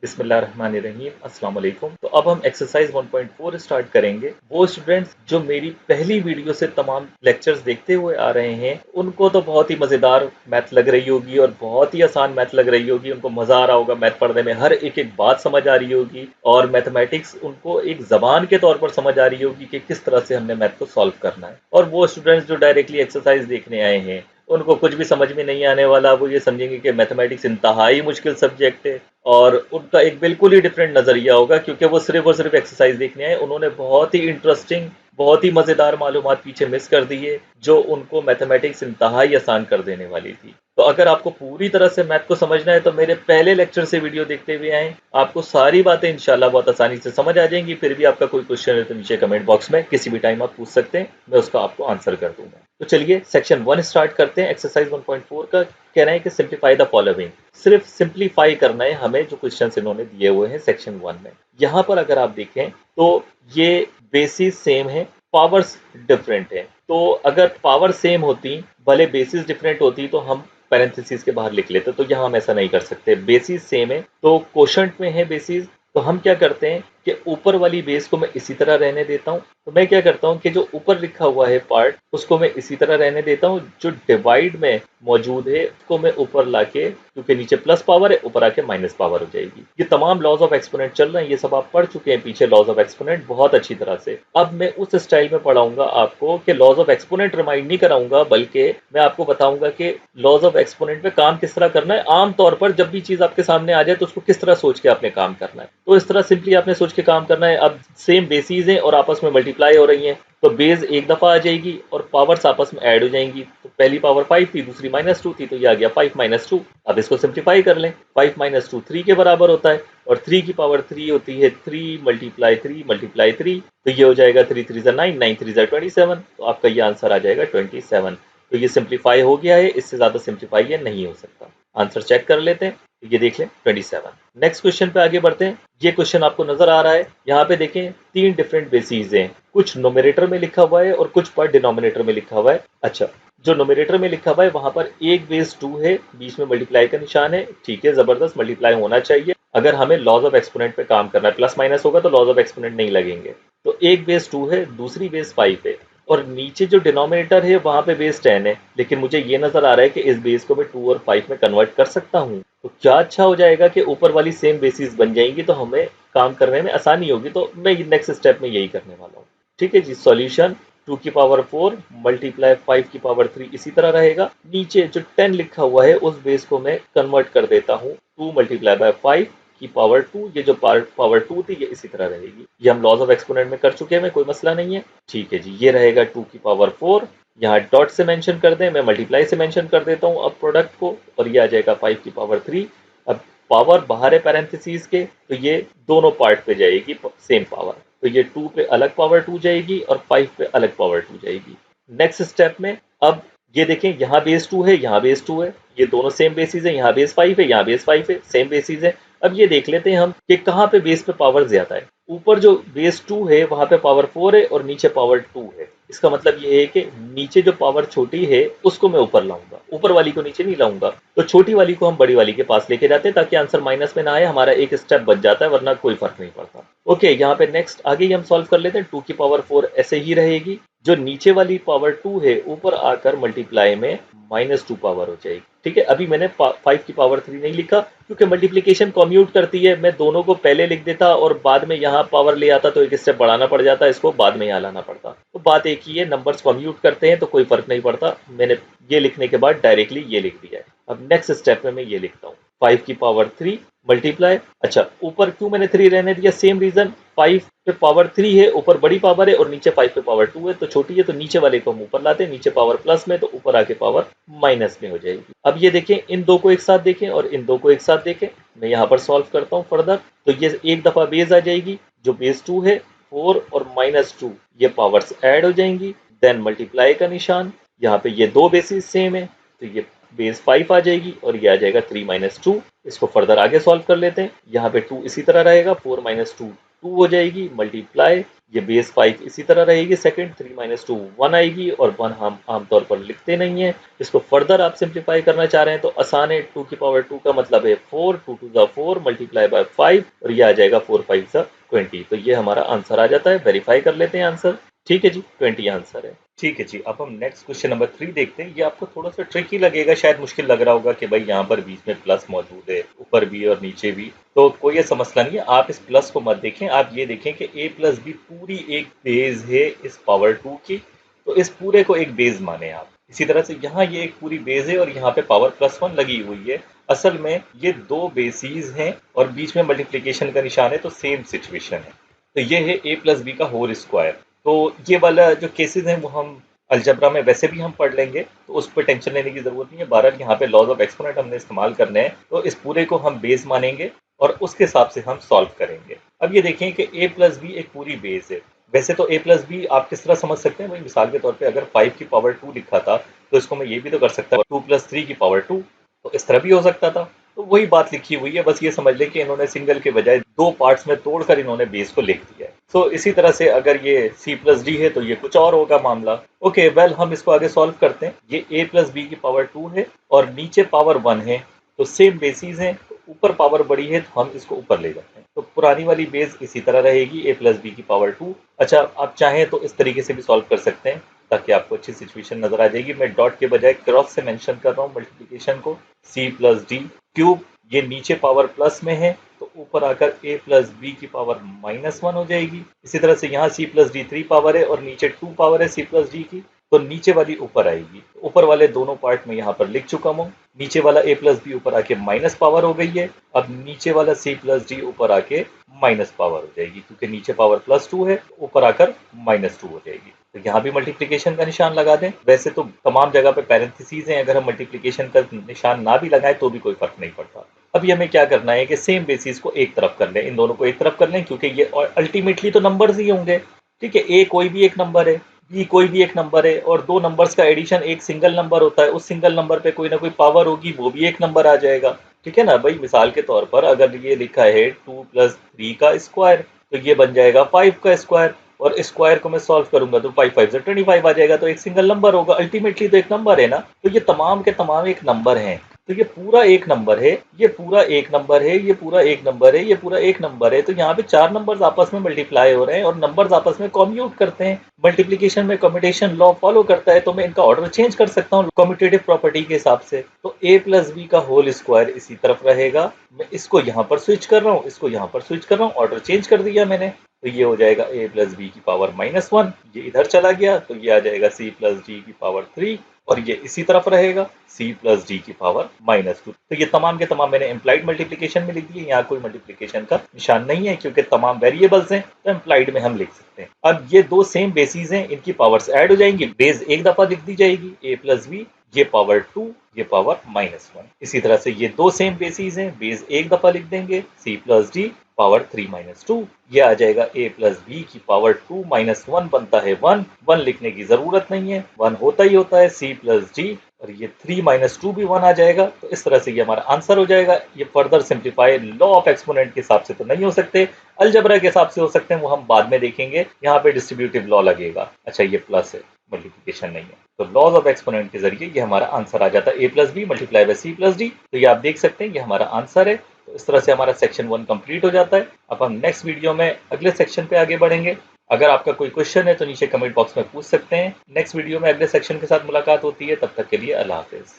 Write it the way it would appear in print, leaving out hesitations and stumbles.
बिस्मिल्लाहिर्रहमानिर्रहीम अस्सलाम वालेकुम। तो अब हम एक्सरसाइज 1.4 स्टार्ट करेंगे। वो स्टूडेंट्स जो मेरी पहली वीडियो से तमाम लेक्चर्स देखते हुए आ रहे हैं उनको तो बहुत ही मज़ेदार मैथ लग रही होगी और बहुत ही आसान मैथ लग रही होगी। उनको मज़ा आ रहा होगा मैथ पढ़ने में, हर एक एक बात समझ आ रही होगी और मैथमेटिक्स उनको एक ज़बान के तौर पर समझ आ रही होगी कि किस तरह से हमने मैथ को सॉल्व करना है। और वो स्टूडेंट्स जो डायरेक्टली एक्सरसाइज देखने आए हैं उनको कुछ भी समझ में नहीं आने वाला। वो ये समझेंगे कि मैथमेटिक्स इंतहाई मुश्किल सब्जेक्ट है और उनका एक बिल्कुल ही डिफरेंट नज़रिया होगा, क्योंकि वो सिर्फ और सिर्फ एक्सरसाइज देखने आए। उन्होंने बहुत ही इंटरेस्टिंग, बहुत ही मज़ेदार मालूमात पीछे मिस कर दी है जो उनको मैथमेटिक्स इंतहाई आसान कर देने वाली थी। तो अगर आपको पूरी तरह से मैथ को समझना है तो मेरे पहले लेक्चर से वीडियो देखते हुए आएँ। आपको सारी बातें इंशाल्लाह बहुत आसानी से समझ आ जाएंगी। फिर भी आपका कोई क्वेश्चन है तो नीचे कमेंट बॉक्स में किसी भी टाइम आप पूछ सकते हैं, मैं उसका आपको आंसर कर दूंगा। तो चलिए सेक्शन 1 स्टार्ट करते हैं। एक्सरसाइज 1.4 का कह रहे हैं कि सिंप्लीफाई द फॉलोइंग। सिर्फ सिंप्लीफाई करना है हमें जो क्वेश्चन इन्होंने दिए हुए हैं सेक्शन 1 में। यहाँ पर अगर आप देखें तो ये बेसिस सेम है, पावर्स डिफरेंट है। तो अगर पावर सेम होती, भले बेसिस डिफरेंट होती, तो हम पैरेंथेसिस के बाहर लिख लेते। तो यहाँ हम ऐसा नहीं कर सकते। बेसिस सेम है तो कोशंट में है बेसिस, तो हम क्या करते हैं कि ऊपर वाली बेस को मैं इसी तरह रहने देता हूँ। तो मैं क्या करता हूँ कि जो ऊपर लिखा हुआ है पार्ट उसको मैं इसी तरह रहने देता हूँ, जो डिवाइड में मौजूद है उसको मैं ऊपर लाके, क्योंकि नीचे प्लस पावर है, ऊपर आके माइनस पावर हो जाएगी। ये तमाम लॉज ऑफ एक्सपोनेंट चल रहे हैं, ये सब आप पढ़ चुके हैं पीछे लॉज ऑफ एक्सपोनेंट बहुत अच्छी तरह से। अब मैं उस स्टाइल में पढ़ाऊंगा आपको कि लॉज ऑफ एक्सपोनेंट रिमाइंड नहीं कराऊंगा, बल्कि मैं आपको बताऊंगा कि लॉज ऑफ एक्सपोनेंट में काम किस तरह करना है। आमतौर पर जब भी चीज आपके सामने आ जाए तो उसको किस तरह सोच के आपने काम करना है। तो इस तरह सिंपली आपने सोच के काम करना है। अब सेम बेसिस हैं और आपस में मल्टीप्लाई हो रही हैं, तो बेस एक दफा आ जाएगी और पावर्स आपस में ऐड हो जाएंगी। तो पहली पावर 5 थी, दूसरी -2 थी, तो ये आ गया 5 - 2। अब इसको सिंप्लीफाई कर लें। 5 - 2 3 के बराबर होता है और 3 की पावर 3 होती है 3 × 3 × 3। तो ये हो जाएगा 3 3 9, 9 3 27। तो आपका ये आंसर आ जाएगा 27। तो ये सिंप्लीफाई हो गया है, इससे ज्यादा सिंप्लीफाई ये नहीं हो सकता। आंसर चेक कर लेते हैं। ये देख लें 27। नेक्स्ट क्वेश्चन पे आगे बढ़ते हैं। ये क्वेश्चन आपको नजर आ रहा है, यहाँ पे देखें 3 डिफरेंट बेसिस हैं। कुछ नोमिनेटर में लिखा हुआ है और कुछ पर डिनोमिनेटर में लिखा हुआ है। अच्छा, जो नोमिनेटर में लिखा हुआ है वहां पर एक बेस 2 है, बीच में मल्टीप्लाई का निशान है। ठीक है, जबरदस्त, मल्टीप्लाई होना चाहिए अगर हमें लॉज ऑफ एक्सपोनेंट पे काम करना है। प्लस माइनस होगा तो लॉज ऑफ एक्सपोनेंट नहीं लगेंगे। तो एक बेस 2 है, दूसरी बेस 5 है और नीचे जो डिनोमिनेटर है वहां पे बेस 10 है। लेकिन मुझे ये नजर आ रहा है कि इस बेस को मैं 2 और 5 में कन्वर्ट कर सकता हूँ। तो क्या अच्छा हो जाएगा कि ऊपर वाली सेम बेसिस बन जाएंगी, तो हमें काम करने में आसानी होगी। तो मैं नेक्स्ट स्टेप में यही करने वाला हूँ। ठीक है जी, सॉल्यूशन 2 की पावर 4 मल्टीप्लाई 5 की पावर 3 इसी तरह रहेगा। नीचे जो 10 लिखा हुआ है उस बेस को मैं कन्वर्ट कर देता हूँ 2 × 5 की पावर 2। ये जो पावर 2 थी ये इसी तरह रहेगी। ये हम लॉज ऑफ एक्सपोनेंट में कर चुके हैं, कोई मसला नहीं है। ठीक है जी, ये रहेगा 2 की पावर 4। यहाँ डॉट से मेंशन कर दें, मैं मल्टीप्लाई से मेंशन कर देता हूँ अब प्रोडक्ट को, और ये आ जाएगा 5 की पावर 3। अब पावर बाहर है पैरेंथेसिस के, तो ये दोनों पार्ट पे जाएगी सेम पावर। तो ये 2 पे अलग पावर 2 जाएगी और 5 पे अलग पावर 2 जाएगी। नेक्स्ट स्टेप में अब ये देखें, यहाँ बेस 2 है, यहाँ बेस 2 है, ये दोनों सेम बेसिस है। यहाँ बेस 5 है, यहाँ बेस 5 है, सेम बेसिस है। अब ये देख लेते हैं हम कि कहाँ पे बेस पे पावर ज्यादा है। ऊपर जो बेस 2 है वहां पे पावर 4 है और नीचे पावर 2 है। इसका मतलब ये है कि नीचे जो पावर छोटी है उसको मैं ऊपर लाऊंगा, ऊपर वाली को नीचे नहीं लाऊंगा। तो छोटी वाली को हम बड़ी वाली के पास लेके जाते हैं ताकि आंसर माइनस में ना आए, हमारा एक स्टेप बच जाता है, वरना कोई फर्क नहीं पड़ता। ओके, यहाँ पे नेक्स्ट आगे ही हम सॉल्व कर लेते हैं। 2 की पावर 4 ऐसे ही रहेगी। जो नीचे वाली पावर 2 है ऊपर आकर मल्टीप्लाई में -2 पावर हो जाएगी। ठीक है, अभी मैंने 5 की पावर 3 नहीं लिखा क्योंकि मल्टीप्लिकेशन कम्यूट करती है। मैं दोनों को पहले लिख देता और बाद में यहाँ पावर ले आता तो एक स्टेप बढ़ाना पड़ जाता, इसको बाद में यहाँ लाना पड़ता। तो बात एक ही है, नंबर्स कम्यूट करते हैं तो कोई फर्क नहीं पड़ता। मैंने ये लिखने के बाद डायरेक्टली ये लिख दिया है। अब नेक्स्ट स्टेप में मैं ये लिखता हूँ 5 की पावर 3 मल्टीप्लाई। अच्छा, ऊपर क्यों मैंने 3 रहने दिया, सेम रीजन। 5 पे पावर 3 है, ऊपर बड़ी पावर है, और नीचे 5 पे पावर 2 है तो छोटी है, तो नीचे वाले को हम ऊपर लाते हैं। नीचे पावर प्लस में तो ऊपर आके पावर माइनस में हो जाएगी। अब ये देखें, इन दो को एक साथ देखें और इन दो को एक साथ देखें। मैं यहाँ पर सॉल्व करता हूँ फर्दर। तो ये एक दफा बेस आ जाएगी, जो बेस 2 है 4 और -2 ये पावर्स ऐड हो जाएंगी। देन मल्टीप्लाई का निशान, यहाँ पे ये दो बेसिस सेम है तो ये बेस 5 आ जाएगी और ये आ जाएगा 3 - 2। इसको फर्दर आगे सॉल्व कर लेते हैं। यहाँ पे 2 इसी तरह रहेगा, 4 - 2 2 हो जाएगी, मल्टीप्लाई ये बेस 5 इसी तरह रहेगी सेकंड, 3 माइनस 2 1 आएगी, और 1 हम आमतौर पर लिखते नहीं है। इसको फर्दर आप सिंप्लीफाई करना चाह रहे हैं तो आसान है, 2 की पावर 2 का मतलब है 4, 2 टू ज़ा 4 मल्टीप्लाई बाय 5, और ये आ जाएगा 4 5 ज़ा 20। तो ये हमारा आंसर आ जाता है। वेरीफाई कर लेते हैं आंसर। ठीक है जी, 20 आंसर है। ठीक है जी, अब हम नेक्स्ट क्वेश्चन नंबर 3 देखते हैं। ये आपको थोड़ा सा ट्रिकी लगेगा, शायद मुश्किल लग रहा होगा कि भाई यहाँ पर बीच में प्लस मौजूद है, ऊपर भी और नीचे भी। तो कोई ऐसा मसला नहीं है, आप इस प्लस को मत देखें, आप ये देखें कि a प्लस बी पूरी एक बेस है इस पावर 2 की, तो इस पूरे को एक बेस माने आप। इसी तरह से यहाँ ये एक पूरी बेस है और यहाँ पे पावर +1 लगी हुई है। असल में ये दो बेसीज हैं और बीच में मल्टीप्लिकेशन का निशान है, तो सेम सिचुएशन है। तो ये है a प्लस बी का होल स्क्वायर। तो ये वाला जो केसेस हैं वो हम अलजबरा में वैसे भी हम पढ़ लेंगे, तो उस पर टेंशन लेने की जरूरत नहीं है। बहरहाल यहाँ पे लॉज ऑफ एक्सपोनेंट हमने इस्तेमाल करने हैं, तो इस पूरे को हम बेस मानेंगे और उसके हिसाब से हम सॉल्व करेंगे। अब ये देखें कि a प्लस बी एक पूरी बेस है। वैसे तो a प्लस बी आप किस तरह समझ सकते हैं भाई, मिसाल के तौर पे अगर 5 की पावर 2 लिखा था तो इसको मैं ये भी तो कर सकता 2 प्लस 3 की पावर 2, तो इस तरह भी हो सकता था। तो वही बात लिखी हुई है, बस ये समझ लें कि इन्होंने सिंगल के बजाय दो पार्ट्स में तोड़कर इन्होंने बेस को लिख दिया है। सो इसी तरह से अगर ये c प्लस डी है तो ये कुछ और होगा मामला। ओके वेल, हम इसको आगे सॉल्व करते हैं। ये a प्लस बी की पावर 2 है और नीचे पावर 1 है, तो सेम बेसिस हैं, तो ऊपर पावर बड़ी है तो हम इसको ऊपर ले जाते हैं। तो पुरानी वाली बेस इसी तरह रहेगी, a प्लस बी की पावर 2। अच्छा, आप चाहें तो इस तरीके से भी सॉल्व कर सकते हैं ताकि आपको अच्छी सिचुएशन नजर आ जाएगी। मैं डॉट के बजाय क्रॉस से मेंशन कर रहा हूँ मल्टीप्लिकेशन को। c प्लस डी क्यूब, ये नीचे पावर प्लस में है तो ऊपर आकर a प्लस बी की पावर -1 हो जाएगी। इसी तरह से यहाँ c प्लस डी 3 पावर है और नीचे 2 पावर है c प्लस डी की, तो नीचे वाली ऊपर आएगी। ऊपर वाले दोनों पार्ट में यहाँ पर लिख चुका हूँ। नीचे वाला a प्लस बी ऊपर आके माइनस पावर हो गई है। अब नीचे वाला c प्लस डी ऊपर आके माइनस पावर हो जाएगी, क्योंकि नीचे पावर +2 है, ऊपर आकर -2 हो जाएगी। तो यहाँ भी मल्टीप्लिकेशन का निशान लगा दें। वैसे तो तमाम जगह पे पैरेंथेसिस हैं, अगर हम मल्टीप्लिकेशन का निशान ना भी लगाएं तो भी कोई फर्क नहीं पड़ता। अभी हमें क्या करना है कि सेम बेसिस को एक तरफ कर लें, इन दोनों को एक तरफ कर लें, क्योंकि ये अल्टीमेटली तो नंबर्स ही होंगे। ठीक है, a कोई भी एक नंबर है, b कोई भी एक नंबर है, और दो नंबर्स का एडिशन एक सिंगल नंबर होता है। उस सिंगल नंबर पे कोई ना कोई पावर होगी, वो भी एक नंबर आ जाएगा। ठीक है ना भाई, मिसाल के तौर पर अगर ये लिखा है 2 प्लस 3 का स्क्वायर, तो ये बन जाएगा 5 का स्क्वायर, और स्क्वायर को मैं सॉल्व करूंगा तो 5 5 से 25 आ जाएगा, तो एक सिंगल नंबर होगा। अल्टीमेटली तो एक नंबर है ना, तो ये तमाम के तमाम एक नंबर हैं। तो ये पूरा एक नंबर है, ये पूरा एक नंबर है, ये पूरा एक नंबर है, ये पूरा एक नंबर है। तो यहाँ पे चार नंबर्स आपस में मल्टीप्लाई हो रहे हैं और नंबर्स आपस में कॉम्यूट करते हैं। मल्टीप्लिकेशन में कम्यूटेशन लॉ फॉलो करता है, तो मैं इनका ऑर्डर चेंज कर सकता हूँ कम्यूटेटिव प्रॉपर्टी के हिसाब से। तो a प्लस बी का होल स्क्वायर इसी तरफ रहेगा। मैं इसको यहाँ पर स्विच कर रहा हूँ, इसको यहाँ पर स्विच कर रहा हूँ, ऑर्डर चेंज कर दिया मैंने। तो ये हो जाएगा a प्लस बी की पावर -1, ये इधर चला गया तो ये आ जाएगा c प्लस डी की पावर 3, और ये इसी तरफ रहेगा c प्लस डी की पावर -2। तो ये तमाम के तमाम मैंने इम्प्लाइड मल्टीप्लिकेशन में लिख दिए, यहाँ कोई मल्टीप्लिकेशन का निशान नहीं है क्योंकि तमाम वेरिएबल्स हैं, तो इम्प्लाइड में हम लिख सकते हैं। अब ये दो सेम बेसिस हैं, इनकी पावर्स ऐड हो जाएंगी, बेस एक दफा लिख दी जाएगी a प्लस बी, ये पावर 2, ये पावर -1। इसी तरह से ये दो सेम बेसिस हैं, बेस एक दफा लिख देंगे, c प्लस डी पावर 3 -2, ये आ जाएगा a प्लस बी की पावर 2 -1 बनता है 1। 1 लिखने की जरूरत नहीं है, 1 होता ही होता है c प्लस डी, और ये 3 -2 भी 1 आ जाएगा। तो इस तरह से ये हमारा आंसर हो जाएगा। ये further simplify law of exponent के हिसाब से तो नहीं हो सकते, अलजबरा के हिसाब से हो सकते हैं, वो हम बाद में देखेंगे। यहाँ पे डिस्ट्रीब्यूटिव लॉ लगेगा। अच्छा, ये प्लस है, मल्टीप्लिकेशन नहीं है, तो लॉज ऑफ एक्सपोनेंट के जरिए ये हमारा आंसर आ जाता है a plus B multiply by c plus D. तो ये आप देख सकते हैं, ये हमारा आंसर है। तो इस तरह से हमारा सेक्शन 1 कंप्लीट हो जाता है। अब हम नेक्स्ट वीडियो में अगले सेक्शन पे आगे बढ़ेंगे। अगर आपका कोई क्वेश्चन है तो नीचे कमेंट बॉक्स में पूछ सकते हैं। नेक्स्ट वीडियो में अगले सेक्शन के साथ मुलाकात होती है, तब तक के लिए अल्लाह हाफिज।